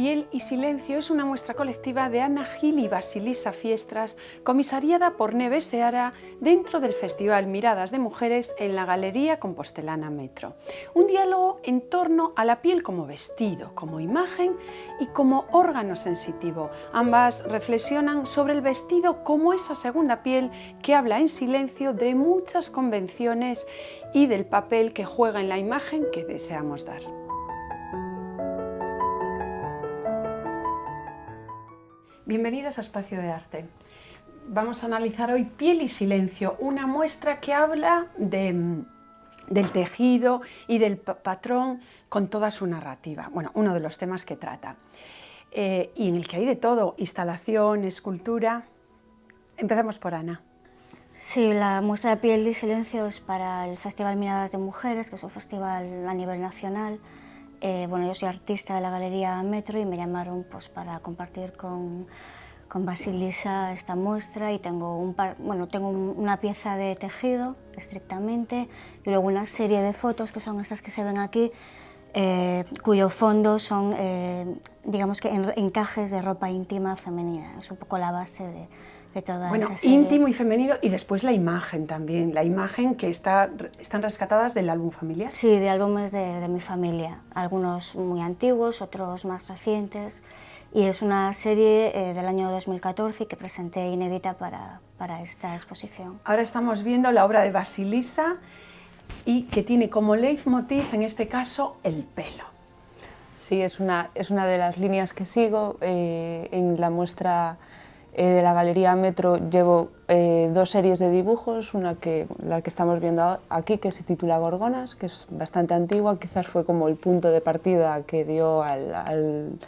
Piel y Silencio es una muestra colectiva de Ana Gil y Basilisa Fiestras, comisariada por Neves Seara dentro del Festival Miradas de Mujeres en la Galería Compostelana Metro. Un diálogo en torno a la piel como vestido, como imagen y como órgano sensitivo. Ambas reflexionan sobre el vestido como esa segunda piel que habla en silencio de muchas convenciones y del papel que juega en la imagen que deseamos dar. Bienvenidas a Espacio de Arte. Vamos a analizar hoy Piel y Silencio, una muestra que habla del tejido y del patrón con toda su narrativa. Bueno, uno de los temas que trata. Y en el que hay de todo, instalación, escultura. Empezamos por Ana. Sí, la muestra de Piel y Silencio es para el Festival Miradas de Mujeres, que es un festival a nivel nacional. Bueno, yo soy artista de la Galería Metro y me llamaron pues, para compartir con Basilisa esta muestra y tengo una pieza de tejido estrictamente y luego una serie de fotos que son estas que se ven aquí, cuyo fondo son, digamos que encajes de ropa íntima femenina. Es un poco la base de toda esa serie. Íntimo y femenino, y después la imagen también, la imagen que están rescatadas del álbum familiar. Sí, de álbumes de mi familia, algunos muy antiguos, otros más recientes, y es una serie del año 2014 que presenté inédita para esta exposición. Ahora estamos viendo la obra de Basilisa y que tiene como leitmotiv, en este caso, el pelo. Sí, es una de las líneas que sigo. En la muestra de la Galería Metro llevo dos series de dibujos, la que estamos viendo aquí, que se titula Gorgonas, que es bastante antigua, quizás fue como el punto de partida que dio al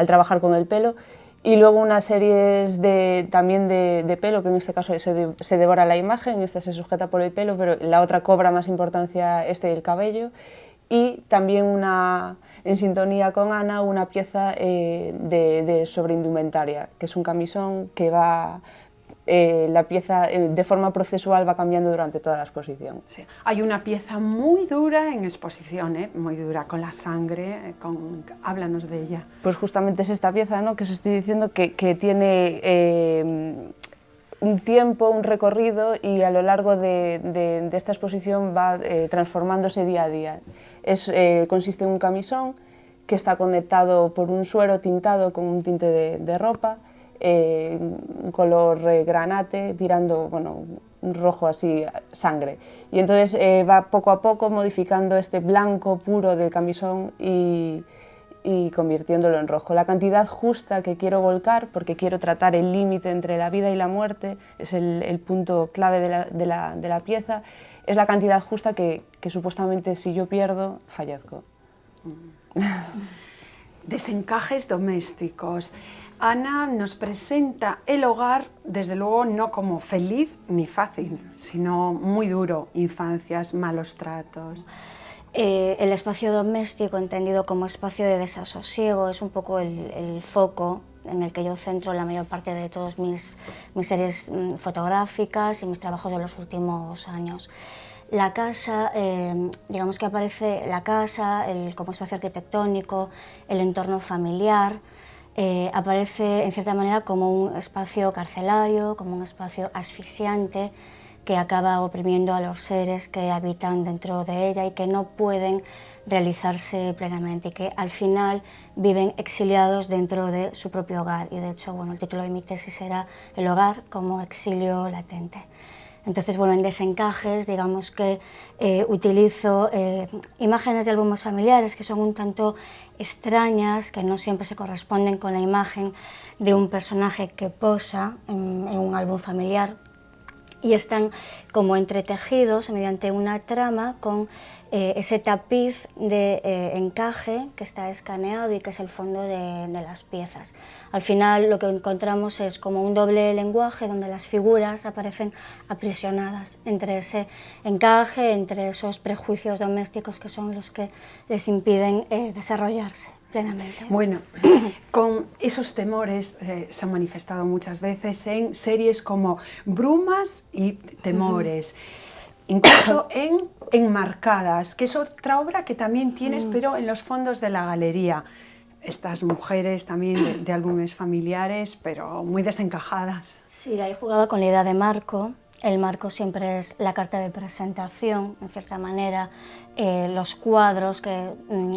trabajar con el pelo, y luego unas series también de pelo, que en este caso se devora la imagen, esta se sujeta por el pelo, pero la otra cobra más importancia, el cabello, y también en sintonía con Ana, una pieza sobre indumentaria, que es un camisón que la pieza de forma procesual va cambiando durante toda la exposición. Sí. Hay una pieza muy dura en exposición, muy dura, con la sangre, háblanos de ella. Pues justamente es esta pieza, ¿no?, que os estoy diciendo que tiene un tiempo, un recorrido, y a lo largo de esta exposición va transformándose día a día. Consiste en un camisón que está conectado por un suero tintado con un tinte de ropa, un color granate, tirando, bueno, un rojo así, sangre. Y entonces va poco a poco modificando este blanco puro del camisón y convirtiéndolo en rojo. La cantidad justa que quiero volcar, porque quiero tratar el límite entre la vida y la muerte, es el punto clave de la pieza, es la cantidad justa que supuestamente si yo pierdo, fallezco. Desencajes domésticos. Ana nos presenta el hogar, desde luego no como feliz ni fácil, sino muy duro, infancias, malos tratos. El espacio doméstico, entendido como espacio de desasosiego, es un poco el foco en el que yo centro la mayor parte de todas mis series fotográficas y mis trabajos de los últimos años. La casa, digamos que aparece la casa como espacio arquitectónico, el entorno familiar, aparece en cierta manera como un espacio carcelario, como un espacio asfixiante que acaba oprimiendo a los seres que habitan dentro de ella y que no pueden realizarse plenamente y que al final viven exiliados dentro de su propio hogar. Y de hecho, bueno, el título de mi tesis era El hogar como exilio latente. Entonces, bueno, en Desencajes, digamos que utilizo imágenes de álbumes familiares que son un tanto extrañas, que no siempre se corresponden con la imagen de un personaje que posa en un álbum familiar, y están como entretejidos mediante una trama con ese tapiz de encaje que está escaneado y que es el fondo de las piezas. Al final lo que encontramos es como un doble lenguaje donde las figuras aparecen aprisionadas entre ese encaje, entre esos prejuicios domésticos que son los que les impiden desarrollarse plenamente. Bueno, con esos temores se han manifestado muchas veces en series como Brumas y Temores, incluso en Enmarcadas, que es otra obra que también tienes, pero en los fondos de la galería. estas mujeres también de álbumes familiares, pero muy desencajadas. Sí, ahí jugaba con la idea de marco. El marco siempre es la carta de presentación, en cierta manera, los cuadros que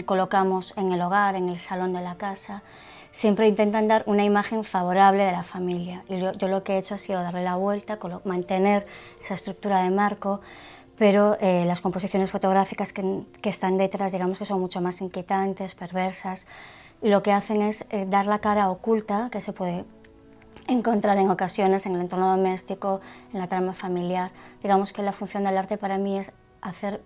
colocamos en el hogar, en el salón de la casa, siempre intentan dar una imagen favorable de la familia. Y yo lo que he hecho ha sido darle la vuelta, mantener esa estructura de marco, pero las composiciones fotográficas que están detrás, digamos que son mucho más inquietantes, perversas, y lo que hacen es dar la cara oculta que se puede encontrar en ocasiones en el entorno doméstico, en la trama familiar. Digamos que la función del arte para mí es hacer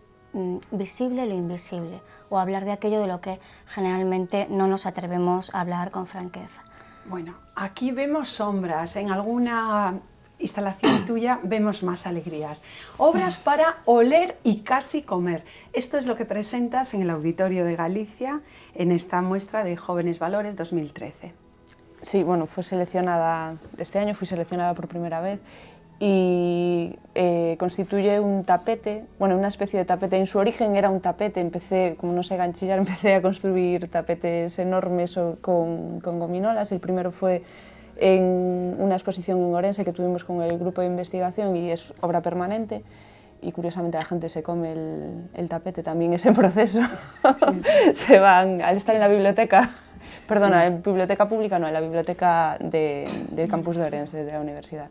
visible lo invisible, o hablar de aquello de lo que generalmente no nos atrevemos a hablar con franqueza. Bueno, aquí vemos sombras, en alguna instalación tuya vemos más alegrías. Obras para oler y casi comer. Esto es lo que presentas en el Auditorio de Galicia en esta muestra de Jóvenes Valores 2013. Sí, bueno, este año fui seleccionada por primera vez y constituye un tapete, bueno, una especie de tapete. En su origen era un tapete, como no sé ganchillar, empecé a construir tapetes enormes con gominolas. El primero fue en una exposición en Orense que tuvimos con el grupo de investigación y es obra permanente. Y curiosamente la gente se come el tapete, también ese proceso. Sí. Se van, al estar en la biblioteca, perdona, en biblioteca pública, no, en la biblioteca del campus de Orense, de la universidad.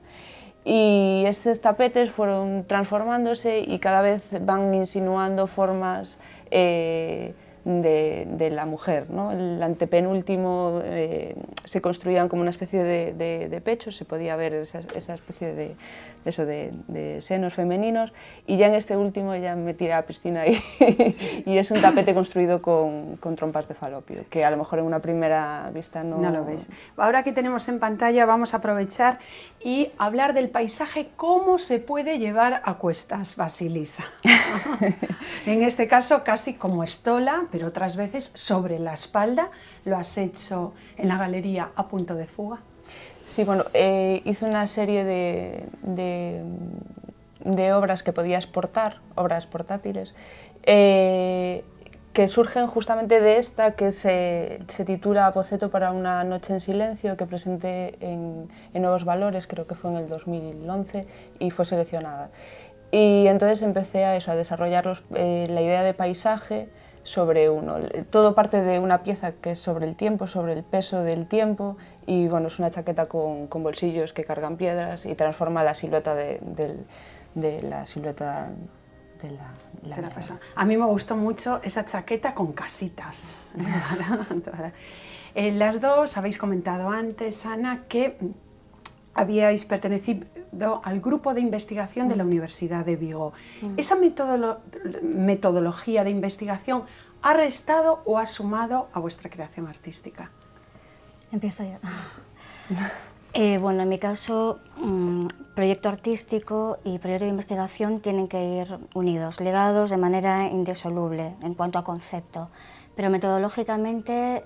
Y estos tapetes fueron transformándose y cada vez van insinuando formas de la mujer, ¿no? El antepenúltimo se construían como una especie de pecho, se podía ver esa especie de senos femeninos, y ya en este último ya me tiré a la piscina y es un tapete construido con trompas de falopio, que a lo mejor en una primera vista no lo ves. Ahora que tenemos en pantalla vamos a aprovechar y hablar del paisaje, cómo se puede llevar a cuestas, Vasilisa. En este caso casi como estola, pero otras veces sobre la espalda. Lo has hecho en la galería A Punto de Fuga. Sí, bueno, hice una serie de obras que podía exportar, obras portátiles, que surgen justamente de esta que se titula Boceto para una noche en silencio, que presenté en Nuevos Valores, creo que fue en el 2011, y fue seleccionada. Y entonces empecé a desarrollar la idea de paisaje sobre uno. Todo parte de una pieza que es sobre el tiempo, sobre el peso del tiempo, y bueno, es una chaqueta con bolsillos que cargan piedras y transforma la silueta de la silueta de la persona. A mí me gustó mucho esa chaqueta con casitas. Las dos habéis comentado antes, Ana, que habíais pertenecido al grupo de investigación de la Universidad de Vigo. ¿Esa metodología de investigación ha restado o ha sumado a vuestra creación artística? Empiezo ya. Bueno, en mi caso, proyecto artístico y proyecto de investigación tienen que ir unidos, ligados de manera indisoluble en cuanto a concepto, pero metodológicamente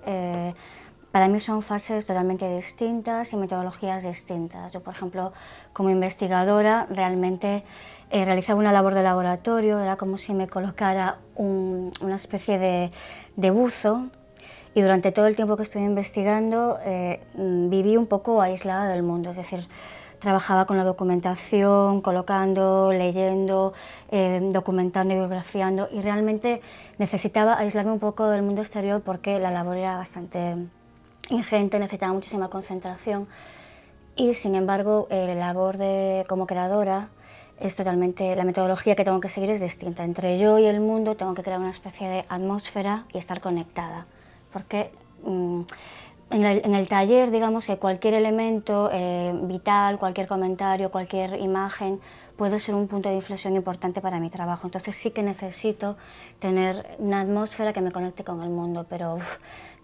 para mí son fases totalmente distintas y metodologías distintas. Yo, por ejemplo, como investigadora, realmente realizaba una labor de laboratorio, era como si me colocara una especie de buzo, y durante todo el tiempo que estuve investigando viví un poco aislada del mundo, es decir, trabajaba con la documentación, colocando, leyendo, documentando y biografiando, y realmente necesitaba aislarme un poco del mundo exterior porque la labor era bastante ingente, necesitaba muchísima concentración, y sin embargo la labor como creadora es totalmente, la metodología que tengo que seguir es distinta. Entre yo y el mundo tengo que crear una especie de atmósfera y estar conectada, porque en el taller, digamos que cualquier elemento vital, cualquier comentario, cualquier imagen puede ser un punto de inflexión importante para mi trabajo. Entonces sí que necesito tener una atmósfera que me conecte con el mundo, pero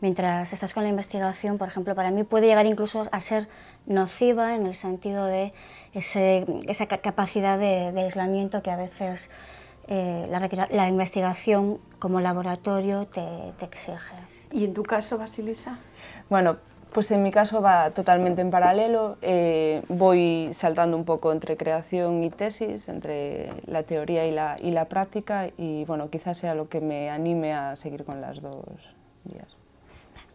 mientras estás con la investigación, por ejemplo, para mí puede llegar incluso a ser nociva en el sentido de esa capacidad de aislamiento que a veces la investigación como laboratorio te exige. ¿Y en tu caso, Vasilisa? Bueno, pues en mi caso va totalmente en paralelo. Voy saltando un poco entre creación y tesis, entre la teoría y la práctica, y bueno, quizás sea lo que me anime a seguir con las dos vías.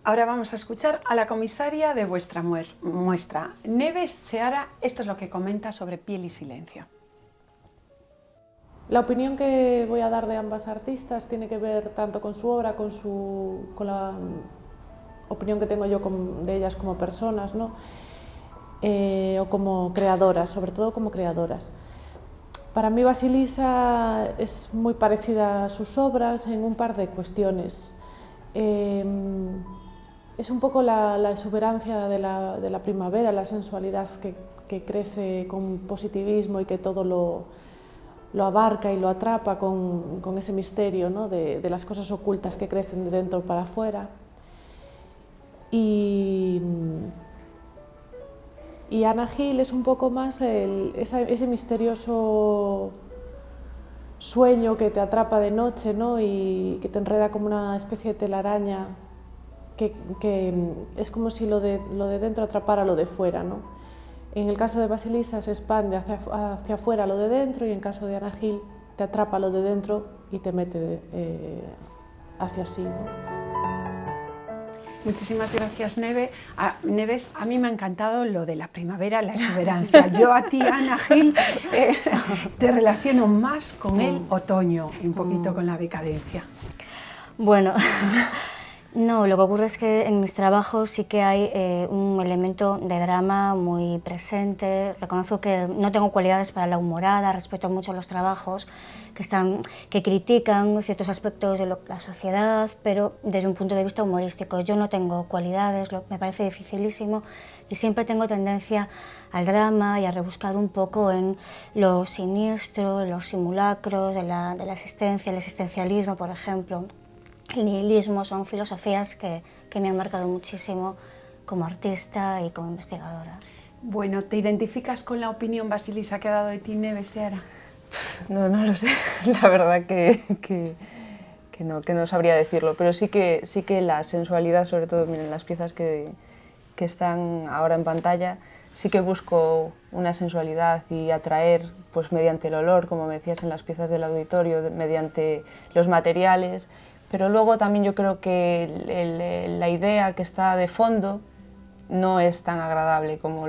Ahora vamos a escuchar a la comisaria de vuestra muestra, Neves Seara. Esto es lo que comenta sobre Piel y Silencio. La opinión que voy a dar de ambas artistas tiene que ver tanto con su obra, con la opinión que tengo yo de ellas como personas, ¿no? O como creadoras, sobre todo como creadoras. Para mí Basilisa es muy parecida a sus obras en un par de cuestiones. Es un poco la exuberancia de la primavera, la sensualidad que crece con positivismo y que todo lo abarca y lo atrapa con ese misterio, ¿no? de las cosas ocultas que crecen de dentro para afuera. Y Anna Hill es un poco más ese misterioso sueño que te atrapa de noche, ¿no? Y que te enreda como una especie de telaraña, que es como si lo de dentro atrapara lo de fuera, ¿no? En el caso de Basilisa se expande hacia afuera lo de dentro, y en el caso de Anna Hill te atrapa lo de dentro y te mete hacia sí, ¿no? Muchísimas gracias, Neves. A mí me ha encantado lo de la primavera, la exuberancia. Yo a ti, Anna Hill, te relaciono más con el otoño y un poquito con la decadencia. Bueno, no, lo que ocurre es que en mis trabajos sí que hay un elemento de drama muy presente. Reconozco que no tengo cualidades para la humorada, respeto mucho los trabajos que critican ciertos aspectos de la sociedad, pero desde un punto de vista humorístico. Yo no tengo cualidades, me parece dificilísimo, y siempre tengo tendencia al drama y a rebuscar un poco en lo siniestro, en los simulacros de la existencia, el existencialismo, por ejemplo. El nihilismo son filosofías que me han marcado muchísimo como artista y como investigadora. Bueno, ¿te identificas con la opinión, Basilisa, que ha dado de ti Neves Seara? No lo sé, la verdad que no sabría decirlo, pero sí que la sensualidad, sobre todo miren, las piezas que están ahora en pantalla, sí que busco una sensualidad y atraer pues, mediante el olor, como me decías en las piezas del auditorio, mediante los materiales, pero luego también yo creo que la idea que está de fondo no es tan agradable como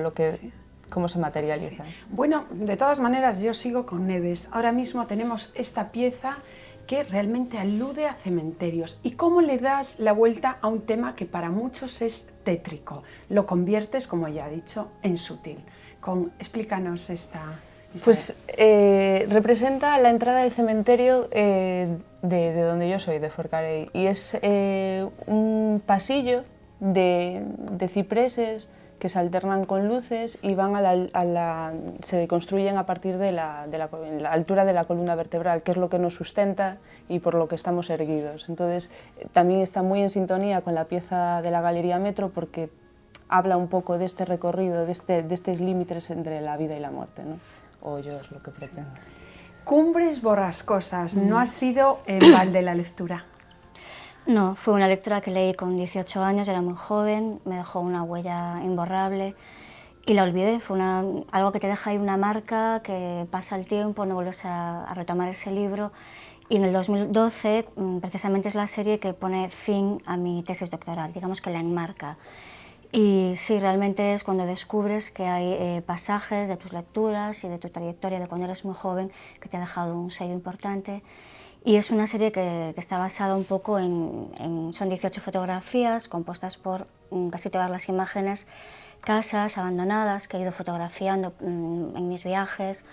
cómo se materializa. Sí. Bueno, de todas maneras yo sigo con Neves. Ahora mismo tenemos esta pieza que realmente alude a cementerios. ¿Y cómo le das la vuelta a un tema que para muchos es tétrico? Lo conviertes, como ya he dicho, en sutil. Explícanos esta pues representa la entrada del cementerio de donde yo soy, de Forcadell, y es un pasillo de cipreses que se alternan con luces y van se construyen a partir de la altura de la columna vertebral, que es lo que nos sustenta y por lo que estamos erguidos. Entonces, también está muy en sintonía con la pieza de la Galería Metro, porque habla un poco de este recorrido, de estos límites entre la vida y la muerte, ¿no? O yo es lo que pretendo. Cumbres borrascosas, ¿no ha sido en balde la lectura? No, fue una lectura que leí con 18 años, era muy joven, me dejó una huella imborrable y la olvidé. Fue algo que te deja ahí una marca, que pasa el tiempo, no vuelves a retomar ese libro. Y en el 2012, precisamente es la serie que pone fin a mi tesis doctoral, digamos que la enmarca. Y sí, realmente es cuando descubres que hay pasajes de tus lecturas y de tu trayectoria de cuando eres muy joven que te ha dejado un sello importante. Y es una serie que está basada un poco son 18 fotografías compuestas por casi todas las imágenes, casas abandonadas que he ido fotografiando en mis viajes,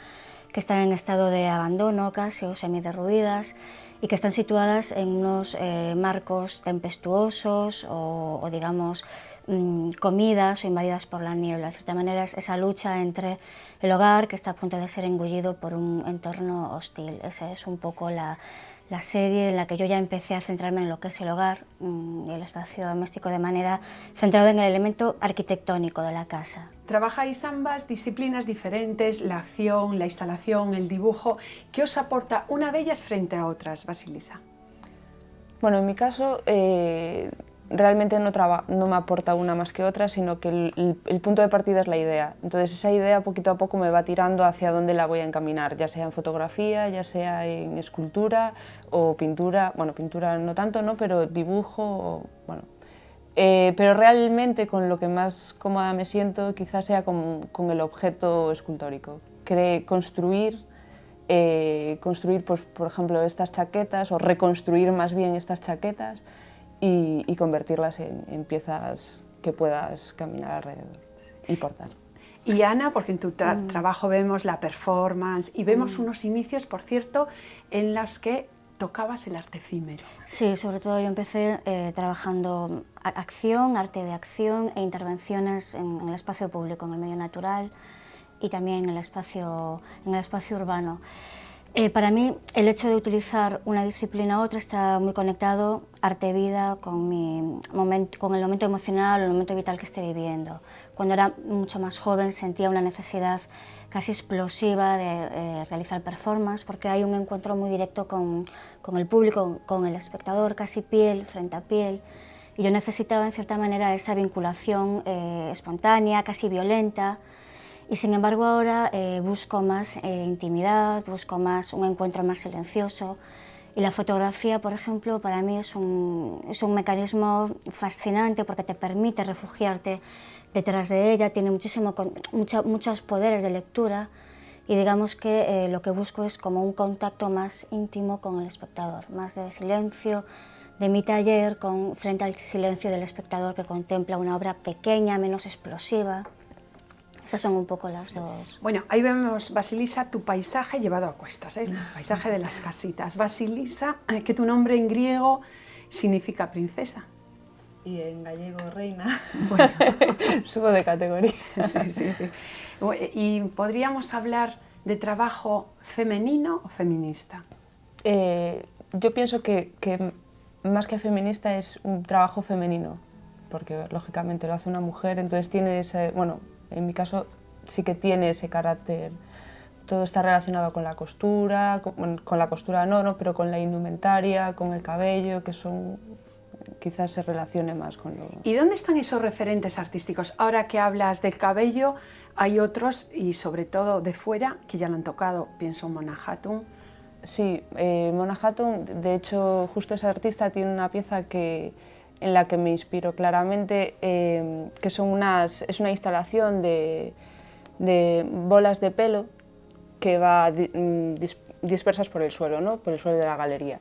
que están en estado de abandono casi o semiderruidas y que están situadas en unos marcos tempestuosos o digamos comidas o invadidas por la niebla. De cierta manera es esa lucha entre el hogar que está a punto de ser engullido por un entorno hostil. Esa es un poco la serie en la que yo ya empecé a centrarme en lo que es el hogar y el espacio doméstico de manera centrada en el elemento arquitectónico de la casa. Trabajáis ambas disciplinas diferentes, la acción, la instalación, el dibujo. ¿Qué os aporta una de ellas frente a otras, Basilisa? Bueno, en mi caso realmente no me aporta una más que otra, sino que el punto de partida es la idea. Entonces esa idea poquito a poco me va tirando hacia dónde la voy a encaminar, ya sea en fotografía, ya sea en escultura o pintura. Bueno, pintura no tanto, ¿no? Pero dibujo, bueno. pero realmente con lo que más cómoda me siento quizás sea con el objeto escultórico. Construir, pues, por ejemplo, estas chaquetas, o reconstruir más bien estas chaquetas y convertirlas en piezas que puedas caminar alrededor y portar. Y Ana, porque en tu trabajo vemos la performance y vemos unos inicios, por cierto, en los que tocabas el arte efímero. Sí, sobre todo yo empecé trabajando acción, arte de acción e intervenciones en el espacio público, en el medio natural y también en el espacio urbano. Para mí, el hecho de utilizar una disciplina u otra está muy conectado, arte-vida, con el momento emocional o el momento vital que esté viviendo. Cuando era mucho más joven sentía una necesidad casi explosiva de realizar performance, porque hay un encuentro muy directo con el público, con el espectador, casi piel frente a piel. Y yo necesitaba, en cierta manera, esa vinculación espontánea, casi violenta. Y sin embargo ahora busco más intimidad, busco más un encuentro más silencioso. Y la fotografía, por ejemplo, para mí es un mecanismo fascinante porque te permite refugiarte detrás de ella, tiene muchos poderes de lectura y digamos que lo que busco es como un contacto más íntimo con el espectador, más de silencio, de mi taller frente al silencio del espectador que contempla una obra pequeña, menos explosiva. Esas son un poco las dos. Bueno, ahí vemos, Vasilisa, tu paisaje llevado a cuestas, el paisaje de las casitas. Vasilisa, que tu nombre en griego significa princesa. Y en gallego reina. Bueno. Subo de categoría. Sí. ¿Y podríamos hablar de trabajo femenino o feminista? Yo pienso que más que feminista es un trabajo femenino, porque lógicamente lo hace una mujer, entonces tiene ese, bueno, en mi caso sí que tiene ese carácter. Todo está relacionado con la costura, con la costura no, pero con la indumentaria, con el cabello, que son, quizás se relacione más con lo... ¿Y dónde están esos referentes artísticos? Ahora que hablas del cabello, hay otros, y sobre todo de fuera, que ya lo han tocado, pienso en Mona Hatoum. Sí, Mona Hatoum, de hecho, justo esa artista tiene una pieza en la que me inspiro claramente, que es una instalación de bolas de pelo que va dispersas por el suelo, ¿no? Por el suelo de la galería.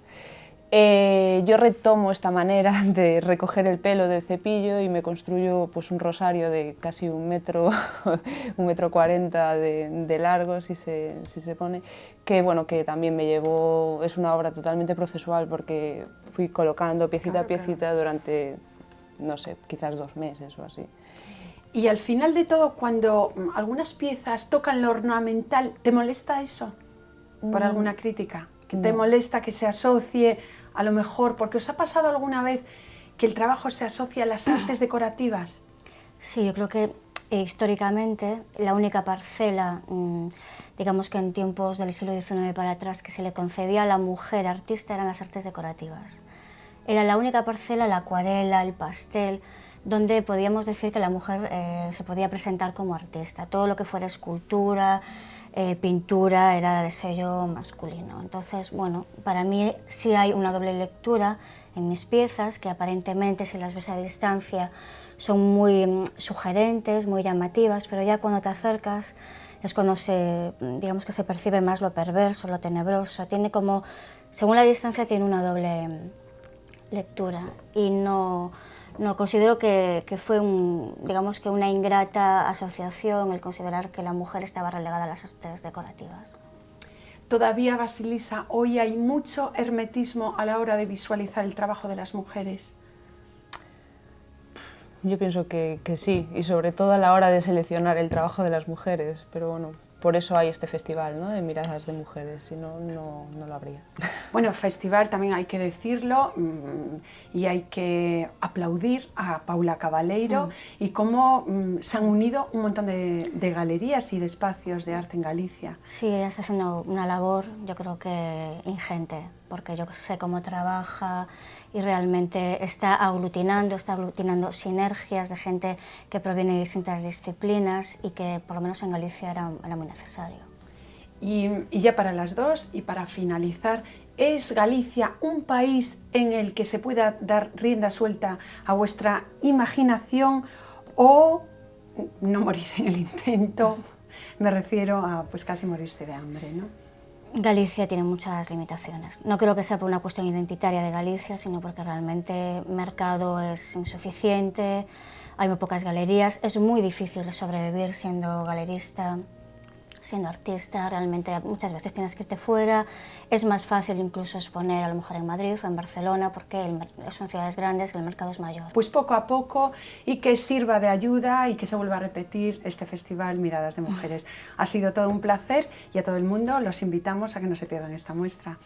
Yo retomo esta manera de recoger el pelo del cepillo y me construyo pues, un rosario de casi 1,40 m de largo, si se pone, que, bueno, que también me llevó, es una obra totalmente procesual porque fui colocando piecita a piecita durante, no sé, quizás 2 meses o así. Y al final de todo, cuando algunas piezas tocan lo ornamental, ¿te molesta eso? ¿Por alguna crítica? ¿Que te molesta que se asocie, a lo mejor, porque os ha pasado alguna vez que el trabajo se asocia a las artes decorativas? Sí, yo creo que históricamente la única parcela, digamos que en tiempos del siglo XIX para atrás, que se le concedía a la mujer artista eran las artes decorativas. Era la única parcela, la acuarela, el pastel, donde podíamos decir que la mujer se podía presentar como artista. Todo lo que fuera escultura, pintura era de sello masculino. Entonces, bueno, para mí sí hay una doble lectura en mis piezas que aparentemente, si las ves a distancia, son muy sugerentes, muy llamativas, pero ya cuando te acercas es cuando digamos que se percibe más lo perverso, lo tenebroso. Tiene como, según la distancia, tiene una doble lectura y no considero que fue digamos que una ingrata asociación el considerar que la mujer estaba relegada a las artes decorativas. Todavía, Vasilisa, hoy hay mucho hermetismo a la hora de visualizar el trabajo de las mujeres. Yo pienso que sí, y sobre todo a la hora de seleccionar el trabajo de las mujeres, pero bueno, por eso hay este festival, ¿no?, de miradas de mujeres, si no, no lo habría. Bueno, el festival también hay que decirlo y hay que aplaudir a Paula Cabaleiro y cómo se han unido un montón de galerías y de espacios de arte en Galicia. Sí, ella está haciendo una labor, yo creo que ingente, porque yo sé cómo trabaja y realmente está aglutinando sinergias de gente que proviene de distintas disciplinas y que por lo menos en Galicia era muy necesario. Y ya para las dos y para finalizar, ¿Es Galicia un país en el que se pueda dar rienda suelta a vuestra imaginación o no morir en el intento? Me refiero a pues casi morirse de hambre, ¿no? Galicia tiene muchas limitaciones. No creo que sea por una cuestión identitaria de Galicia, sino porque realmente el mercado es insuficiente, hay muy pocas galerías, es muy difícil sobrevivir siendo galerista, siendo artista, realmente muchas veces tienes que irte fuera, es más fácil incluso exponer a lo mejor en Madrid o en Barcelona porque son ciudades grandes, el mercado es mayor. Pues poco a poco y que sirva de ayuda y que se vuelva a repetir este festival Miradas de Mujeres. Ha sido todo un placer y a todo el mundo los invitamos a que no se pierdan esta muestra.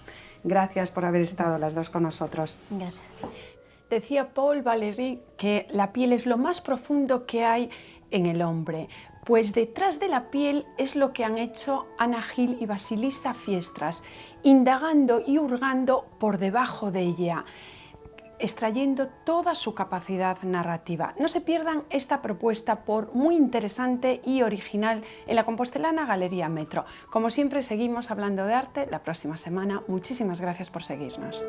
Gracias por haber estado las dos con nosotros. Gracias. Decía Paul Valéry que la piel es lo más profundo que hay en el hombre, pues detrás de la piel es lo que han hecho Ana Gil y Basilisa Fiestras, indagando y hurgando por debajo de ella, extrayendo toda su capacidad narrativa. No se pierdan esta propuesta por muy interesante y original en la compostelana Galería Metro. Como siempre seguimos hablando de arte la próxima semana. Muchísimas gracias por seguirnos.